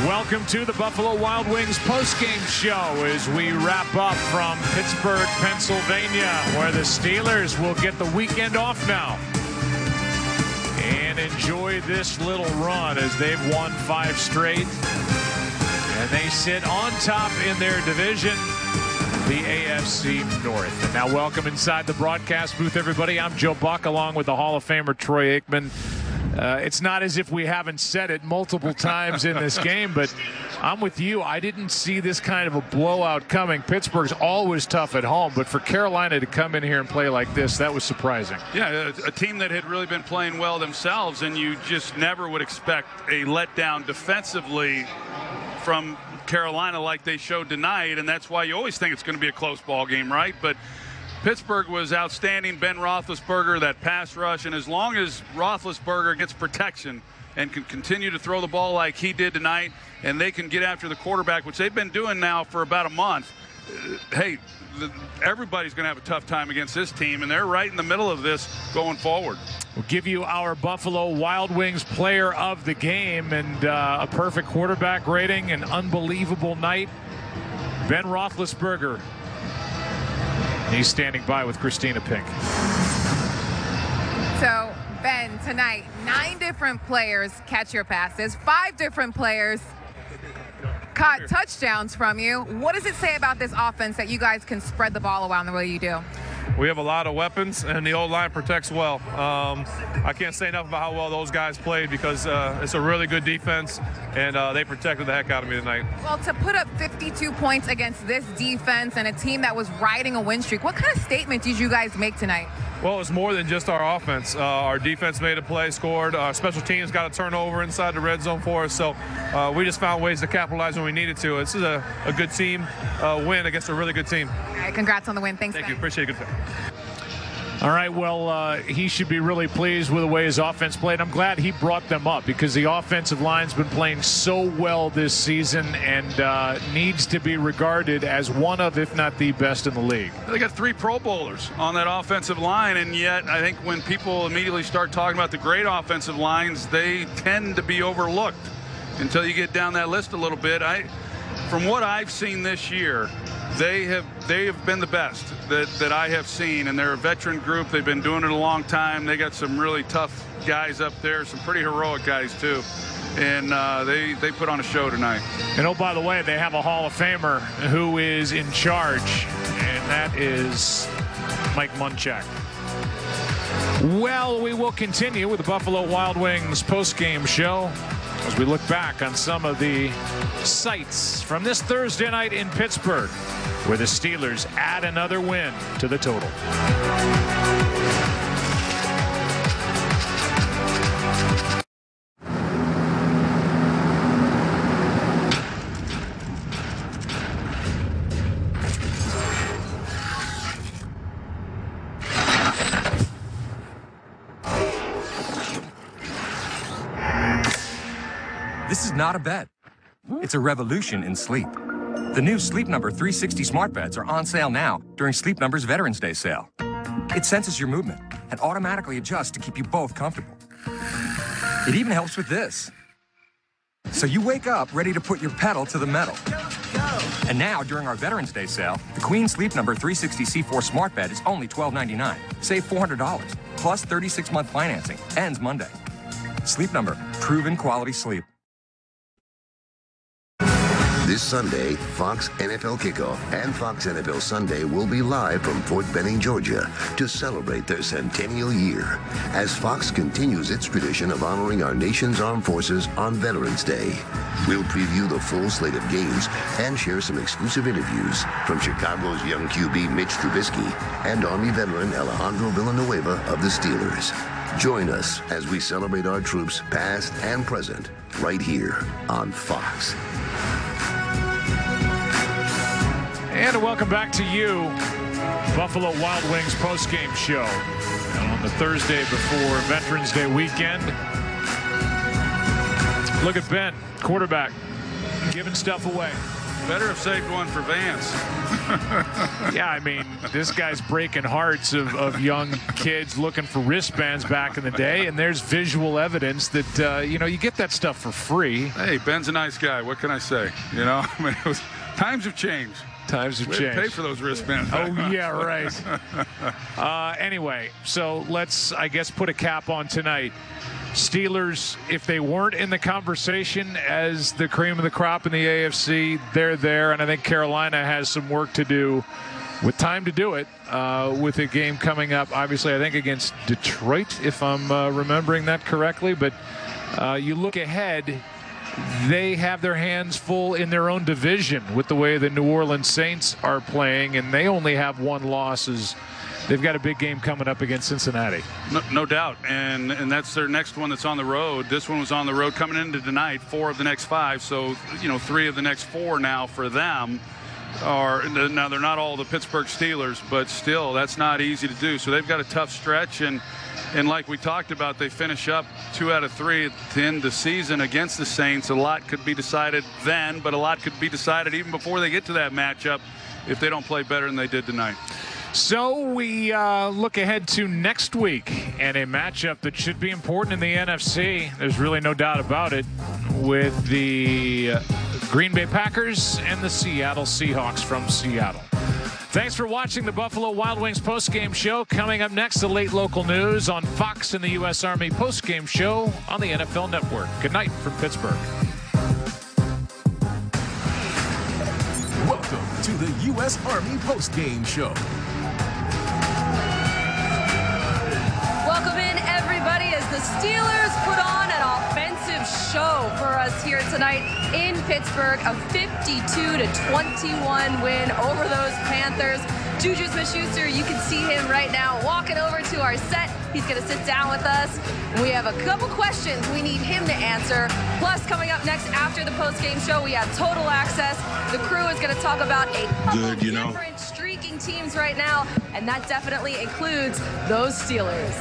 Welcome to the Buffalo Wild Wings postgame show as we wrap up from Pittsburgh, Pennsylvania, where the Steelers will get the weekend off now and enjoy this little run as they've won 5 straight. And they sit on top in their division, the AFC North. And now welcome inside the broadcast booth, everybody. I'm Joe Buck along with the Hall of Famer Troy Aikman. It's not as if we haven't said it multiple times in this game, but I'm with you. I didn't see this kind of a blowout coming. Pittsburgh's always tough at home, but for Carolina to come in here and play like this, that was surprising. Yeah, a team that had really been playing well themselves, and you just never would expect a letdown defensively from Carolina like they showed tonight, and that's why you always think it's going to be a close ball game, right? But Pittsburgh was outstanding. Ben Roethlisberger, that pass rush, and as long as Roethlisberger gets protection and can continue to throw the ball like he did tonight, and they can get after the quarterback, which they've been doing now for about a month, hey, everybody's going to have a tough time against this team, and they're right in the middle of this going forward. We'll give you our Buffalo Wild Wings player of the game, and a perfect quarterback rating, an unbelievable night. Ben Roethlisberger. He's standing by with Christina Pink. So, Ben, tonight, 9 different players catch your passes, 5 different players caught touchdowns from you. What does it say about this offense that you guys can spread the ball around the way you do? We have a lot of weapons, and the O-line protects well. I can't say enough about how well those guys played because it's a really good defense, and they protected the heck out of me tonight. Well, to put up 52 points against this defense and a team that was riding a win streak, what kind of statement did you guys make tonight? Well, it's more than just our offense. Our defense made a play, scored. Our special teams got a turnover inside the red zone for us, so we just found ways to capitalize when we needed to. This is a good team win against a really good team. All right, congrats on the win. Thanks, Thank Ben. you. Appreciate it. Good. All right, well, he should be really pleased with the way his offense played. I'm glad he brought them up because the offensive line's been playing so well this season and needs to be regarded as one of, if not the best in the league. They got 3 Pro Bowlers on that offensive line, and yet I think when people immediately start talking about the great offensive lines, they tend to be overlooked until you get down that list a little bit. From what I've seen this year, they have been the best that I have seen, and they're a veteran group. They've been doing it a long time. They got some really tough guys up there, some pretty heroic guys too, and they put on a show tonight. And oh, by the way, they have a Hall of Famer who is in charge, and that is Mike Munchak. Well, we will continue with the Buffalo Wild Wings postgame show as we look back on some of the sights from this Thursday night in Pittsburgh, where the Steelers add another win to the total. This is not a bet. It's a revolution in sleep. The new Sleep Number 360 smart beds are on sale now during Sleep Number's Veterans Day sale. It senses your movement and automatically adjusts to keep you both comfortable. It even helps with this. So you wake up ready to put your pedal to the metal. And now, during our Veterans Day sale, the Queen Sleep Number 360 C4 smart bed is only $12.99. Save $400, plus 36-month financing. Ends Monday. Sleep Number, proven quality sleep. This Sunday, Fox NFL Kickoff and Fox NFL Sunday will be live from Fort Benning, Georgia, to celebrate their centennial year, as Fox continues its tradition of honoring our nation's armed forces on Veterans Day. We'll preview the full slate of games and share some exclusive interviews from Chicago's young QB Mitch Trubisky and Army veteran Alejandro Villanueva of the Steelers. Join us as we celebrate our troops past and present right here on Fox. And welcome back to you, Buffalo Wild Wings postgame show. And on the Thursday before Veterans Day weekend, look at Ben, quarterback, giving stuff away. Better have saved one for Vance. Yeah, I mean, this guy's breaking hearts of young kids looking for wristbands back in the day, and there's visual evidence that, you know, you get that stuff for free. Hey, Ben's a nice guy. What can I say? You know, I mean, times have changed. Times have changed. Pay for those wristbands. Oh, yeah, right. Anyway, so let's, I guess, put a cap on tonight. Steelers, if they weren't in the conversation as the cream of the crop in the AFC, they're there, and I think Carolina has some work to do with time to do it with a game coming up, obviously, I think against Detroit, if I'm remembering that correctly. But you look ahead, they have their hands full in their own division with the way the New Orleans Saints are playing, and they only have one loss. They've got a big game coming up against Cincinnati. No doubt, and that's their next one that's on the road. This one was on the road coming into tonight, 4 of the next 5, so, you know, 3 of the next 4 now for them. Now, they're not all the Pittsburgh Steelers, but still, that's not easy to do. So they've got a tough stretch, and like we talked about, they finish up 2 out of 3 to end the season against the Saints. A lot could be decided then, but a lot could be decided even before they get to that matchup if they don't play better than they did tonight. So we look ahead to next week and a matchup that should be important in the NFC. There's really no doubt about it, with the Green Bay Packers and the Seattle Seahawks from Seattle. Thanks for watching the Buffalo Wild Wings postgame show. Coming up next, the late local news on Fox and the U.S. Army postgame show on the NFL Network. Good night from Pittsburgh. Welcome to the U.S. Army postgame show. Welcome in, everybody, as the Steelers put on an offensive show for us here tonight in Pittsburgh. A 52-21 win over those Panthers. Juju Smith-Schuster, you can see him right now walking over to our set. He's going to sit down with us. We have a couple questions we need him to answer. Plus, coming up next after the post-game show, we have Total Access. The crew is going to talk about a couple different streaking teams right now, and that definitely includes those Steelers.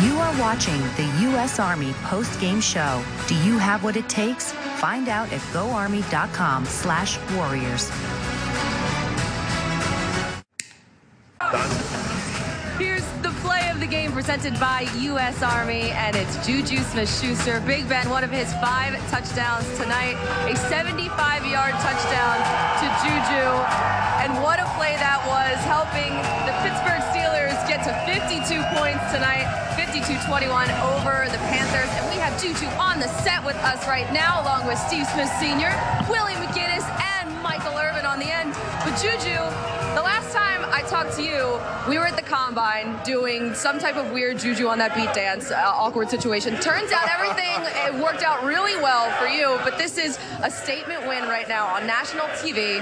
You are watching the U.S. Army post-game show. Do you have what it takes? Find out at goarmy.com/warriors. Here's the play of the game presented by U.S. Army, and it's Juju Smith-Schuster. Big Ben, one of his 5 touchdowns tonight, a 75-yard touchdown to Juju. And what a play that was, helping the Pittsburgh Steelers get to 52 points tonight, 52-21 over the Panthers. And we have Juju on the set with us right now, along with Steve Smith Sr., Willie McGinnis, and Michael Irvin on the end. But Juju, the last time I talked to you, we were at the Combine doing some type of weird Juju on that beat dance, awkward situation. Turns out everything it worked out really well for you, but this is a statement win right now on national TV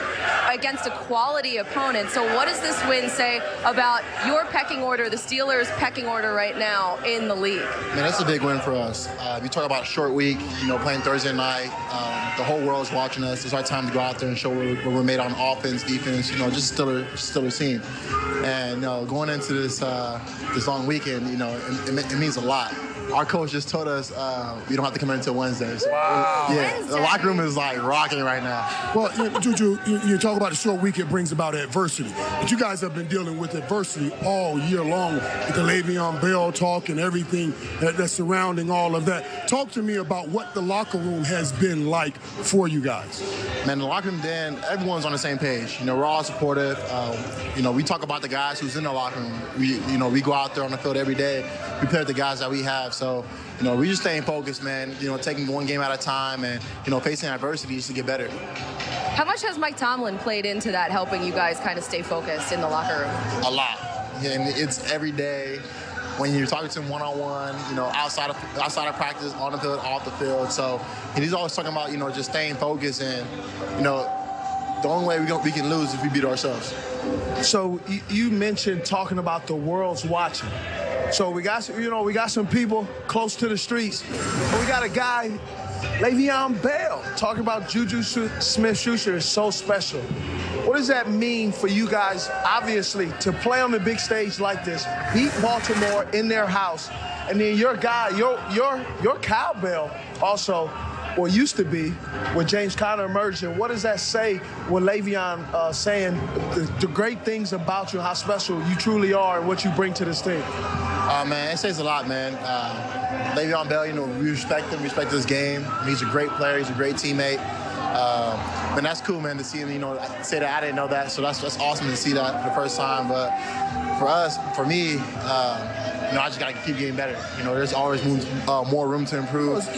against a quality opponent. So what does this win say about your pecking order, the Steelers' pecking order right now in the league? Man, that's a big win for us. You talk about a short week, you know, playing Thursday night. The whole world's watching us. It's our time to go out there and show what we're made on offense, defense, you know, just Steelers team. And, you know, going into this long weekend, you know, it means a lot. Our coach just told us we don't have to come in until Wednesday. So, wow. Yeah, Wednesday. The locker room is like rocking right now. Well, Juju, you talk about a short week, it brings about adversity. But you guys have been dealing with adversity all year long with the Le'Veon Bell talk and everything that's surrounding all of that. Talk to me about what the locker room has been like for you guys. Man, the locker room, Dan, everyone's on the same page. You know, we're all supportive. You know, we talk about the guys who's in the locker room. We go out there on the field every day. We play with the guys that we have. So, you know, we just staying focused, man. You know, taking one game at a time and, you know, facing adversity just to get better. How much has Mike Tomlin played into that, helping you guys kind of stay focused in the locker room? A lot. And it's every day when you're talking to him one-on-one, you know, outside of practice, on the field, off the field. So he's always talking about, you know, just staying focused and, you know, the only way we can lose is if we beat ourselves. So you mentioned talking about the world's watching. So we got some people close to the streets. But we got a guy, Le'Veon Bell, talking about Juju Smith-Schuster is so special. What does that mean for you guys, obviously, to play on the big stage like this, beat Baltimore in their house, and then your guy, your cowbell also, or used to be, when James Conner emerged, and what does that say when Le'Veon saying the great things about you, how special you truly are, and what you bring to this team? Man, it says a lot, man. Le'Veon Bell, we respect him, respect his game. He's a great player. He's a great teammate. And that's cool, man, to see him, say that I didn't know that. So that's awesome to see that for the first time. But for me, I just got to keep getting better. There's always more room to improve.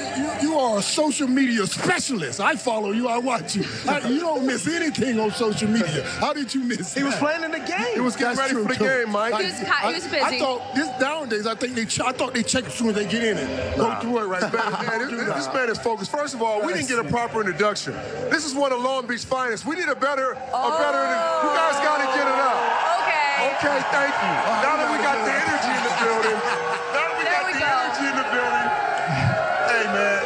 You are a social media specialist. I follow you. I watch you. You don't miss anything on social media. How did you miss? He was playing in the game. He was getting ready for the game, Mike. He was busy. I thought nowadays, I thought they check as soon as they get in it. Go through it right back. This man is focused. First of all, we didn't get a proper introduction. This is one of Long Beach's finest. We need a better. You guys got to get it up. Okay, thank you. Now that we got the energy in the building. Hey, man.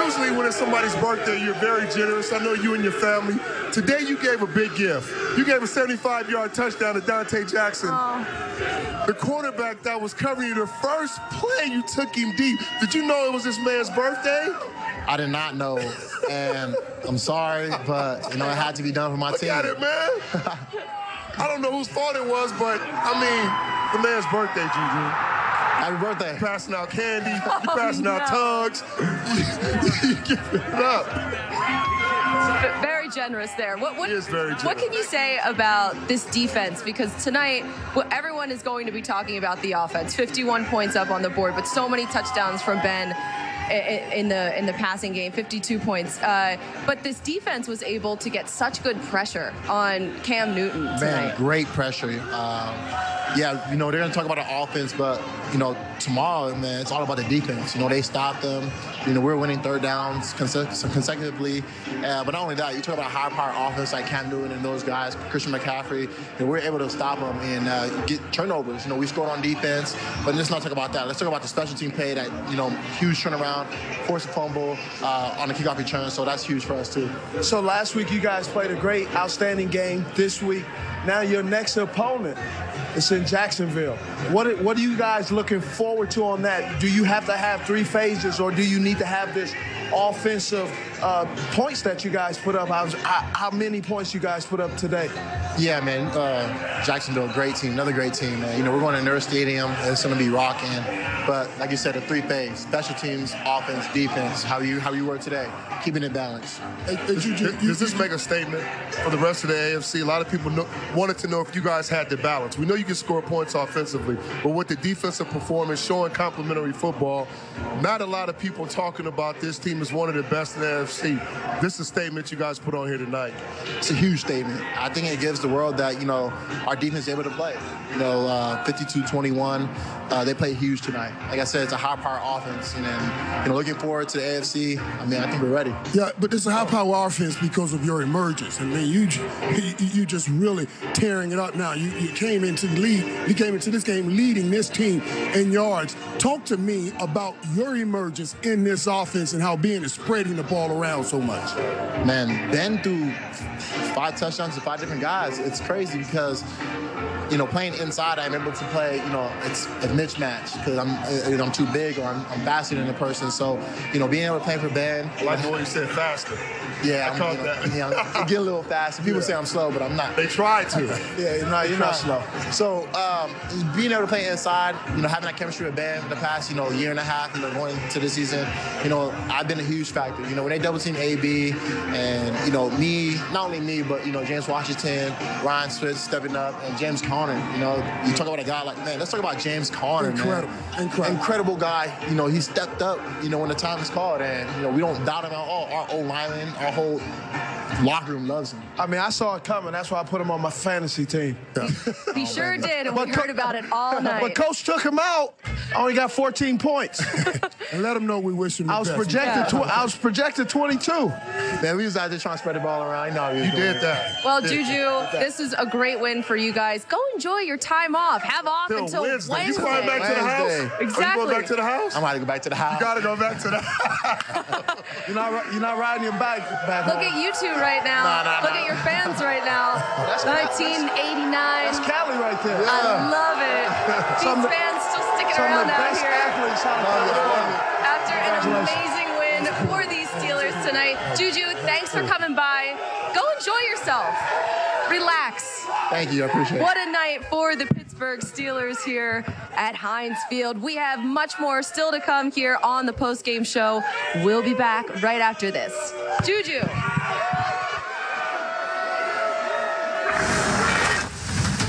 Usually when it's somebody's birthday, you're very generous. I know you and your family. Today you gave a big gift. You gave a 75-yard touchdown to Dante Jackson. The quarterback that was covering you, the first play you took him deep. Did you know it was this man's birthday? I did not know, and I'm sorry, but it had to be done for my team. Look at it, man. I don't know whose fault it was, but the man's birthday, Juju. Happy birthday. You're passing out candy. You're passing out tugs. You give it up. Very generous there. He is very generous. What can you say about this defense? Because tonight, everyone is going to be talking about the offense. 51 points up on the board, but so many touchdowns from Ben in the passing game, 52 points. But this defense was able to get such good pressure on Cam Newton tonight. Man, great pressure. They're going to talk about the offense, but, tomorrow, man, it's all about the defense. They stopped them. We're winning third downs consecutively. But not only that, you talk about a high-power offense like Cam Newton and those guys, Christian McCaffrey, we're able to stop them and get turnovers. We scored on defense, but let's not talk about that. Let's talk about the special team play that, huge turnaround, forced a fumble on the kickoff return, so that's huge for us, too. So last week you guys played a great, outstanding game. This week, now your next opponent is in Jacksonville. What are you guys looking forward to on that? Do you have to have 3 phases, or do you need to have this offensive points that you guys put up? How many points you guys put up today? Yeah, man. Jacksonville, great team. Another great team, man. We're going to Nurse Stadium. It's going to be rocking. But like you said, a 3-phase: special teams, offense, defense. How you were today, keeping it balanced. Does this make a statement for the rest of the AFC? A lot of people wanted to know if you guys had the balance. We know you can score points offensively, but with the defensive performance, showing complementary football, not a lot of people talking about this team as one of the best in the AFC. This is a statement you guys put on here tonight. It's a huge statement. I think it gives the world that, our defense is able to play. 52-21. They played huge tonight. Like I said, it's a high-power offense. And then, looking forward to the AFC, I think we're ready. Yeah, but it's a high-power offense because of your emergence. You just really tearing it up now. You came into the lead. You came into this game leading this team in yards. Talk to me about your emergence in this offense and how Ben is spreading the ball around so much. Man, Ben threw 5 touchdowns to 5 different guys. It's crazy because, playing inside, I'm able to play, it's a mismatch because I'm too big or I'm faster than the person. So, being able to play for Ben. I like the way you said faster. Yeah, I caught that. I get a little faster. People say I'm slow, but I'm not. They try to. Yeah, you're not slow. So, being able to play inside, having that chemistry with Ben for the past, year and a half, going into the season, I've been a huge factor. When they double team AB and, me, not only me, but, James Washington, Ryan Switz stepping up, and James Conner. You talk about a guy like, man, let's talk about James Conner, Incredible guy. He stepped up, when the time is called, and, we don't doubt him at all. Our O-lineman, our whole locker room loves him. I saw it coming. That's why I put him on my fantasy team. He sure did, and we heard about it all night. But Coach took him out. I only got 14 points. And let him know we wish him the best. I was projected 22. Man, we was out there trying to spread the ball around. You did that. Well, Juju, this is a great win for you guys. Go enjoy your time off. Have off until Wednesday. You going back to the house? Exactly. Are you going back to the house? I'm about to go back to the house. You got to go back to the house. You're not riding your bike back Look home. at you two right now. Look at your fans right now. 1989. That's Cali right there. I love it. These fans still sticking around out here. After an amazing win for these Steelers tonight. Juju, thanks for coming by. Go enjoy yourself. Relax. Thank you. I appreciate it. What a night for the Pittsburgh Steelers here at Heinz Field. We have much more still to come here on the post-game show. We'll be back right after this. Juju.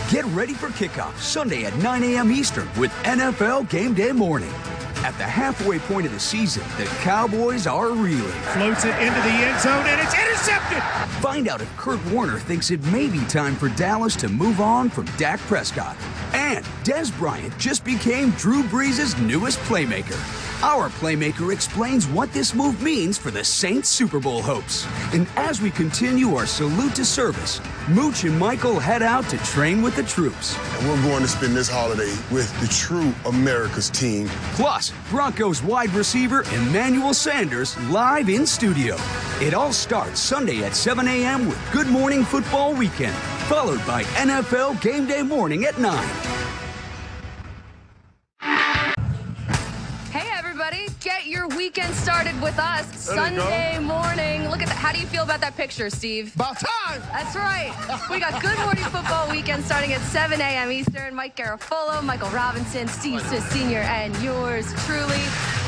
Get ready for kickoff Sunday at 9 a.m. Eastern with NFL Game Day Morning. At the halfway point of the season, the Cowboys are reeling. Floats it into the end zone, and it's intercepted! Find out if Kurt Warner thinks it may be time for Dallas to move on from Dak Prescott. And Dez Bryant just became Drew Brees' newest playmaker. Our playmaker explains what this move means for the Saints Super Bowl hopes. And as we continue our salute to service, Mooch and Michael head out to train with the troops. And we're going to spend this holiday with the true America's team. Plus, Broncos wide receiver Emmanuel Sanders live in studio. It all starts Sunday at 7 a.m. with Good Morning Football Weekend, followed by NFL Game Day Morning at 9. Get your weekend started with us Sunday morning. Look at that. How do you feel about that picture, Steve? About time. That's right. We got Good Morning Football Weekend starting at 7 a.m. Eastern. Mike Garafolo, Michael Robinson, Steve Smith Sr., and yours truly.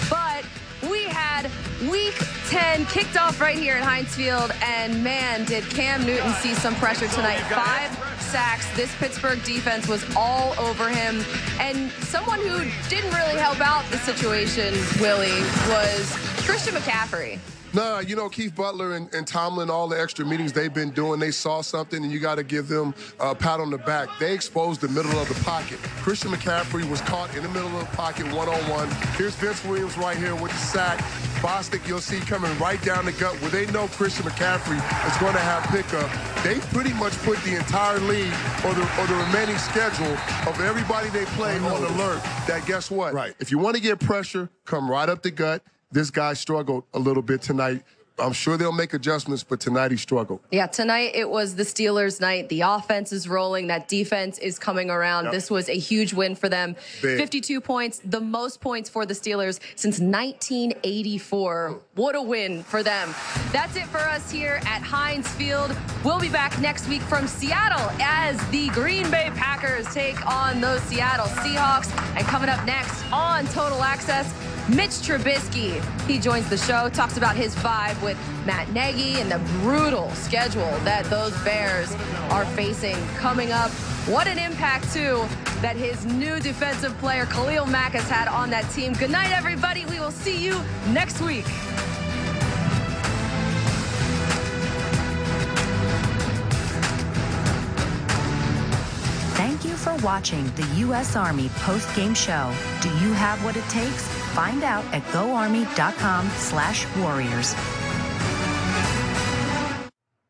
But we had Week 10 kicked off right here at Heinz Field, and man, did Cam Newton see some pressure tonight. 5 sacks. This Pittsburgh defense was all over him. And someone who didn't really help out the situation, Willie, was Christian McCaffrey. Nah, you know, Keith Butler and Tomlin, all the extra meetings they've been doing, they saw something, and you got to give them a pat on the back. They exposed the middle of the pocket. Christian McCaffrey was caught in the middle of the pocket one-on-one. Here's Vince Williams right here with the sack. Bostic, you'll see coming right down the gut where they know Christian McCaffrey is going to have pickup. They pretty much put the entire league or the remaining schedule of everybody they play on alert that guess what? Right. If you want to get pressure, come right up the gut. This guy struggled a little bit tonight. I'm sure they'll make adjustments, but tonight he struggled. Yeah, tonight it was the Steelers' night. The offense is rolling. That defense is coming around. Yep. This was a huge win for them. Big. 52 points, the most points for the Steelers since 1984. What a win for them. That's it for us here at Heinz Field. We'll be back next week from Seattle as the Green Bay Packers take on those Seattle Seahawks. And coming up next on Total Access, Mitch Trubisky. He joins the show, talks about his vibe with Matt Nagy and the brutal schedule that those Bears are facing coming up. What an impact, too, that his new defensive player, Khalil Mack, has had on that team. Good night, everybody. We will see you next week. Thank you for watching the U.S. Army post-game show. Do you have what it takes? Find out at GoArmy.com/warriors.